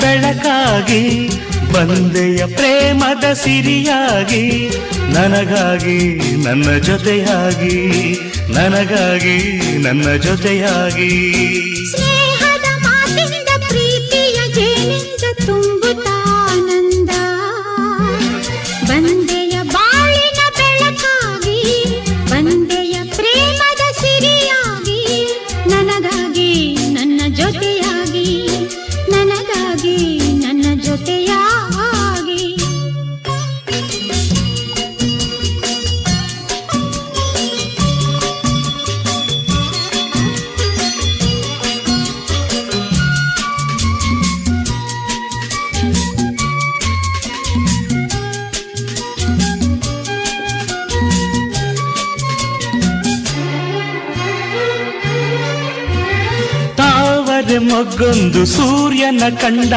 ಬೆಳಕಾಗಿ ಬಂದೆಯ ಪ್ರೇಮದ ಸಿರಿಯಾಗಿ ನನಗಾಗಿ ನನ್ನ ಜೊತೆಯಾಗಿ ನನಗಾಗಿ ನನ್ನ ಜೊತೆಯಾಗಿ ಸ್ನೇಹದ ಮಾತಿನಿಂದ ಪ್ರೀತಿಯ ಜೇನಿಂದ ತುಂಬುತ್ತಾನಂದ ಬಂದೆಯ ಬಾಳಿನ ಬೆಳಕಾಗಿ ಬಂದೆಯ ಪ್ರೇಮದ ಸಿರಿಯಾಗಿ ನನಗಾಗಿ ನನ್ನ ಜೊತೆಯಾಗಿ ನನಗಾಗಿ ನನ್ನ ಜೊತೆಯಾಗಿ ತಾವರೆ ಮೊಗ್ಗೊಂದು ಸೂರ್ಯನ ಕಂಡ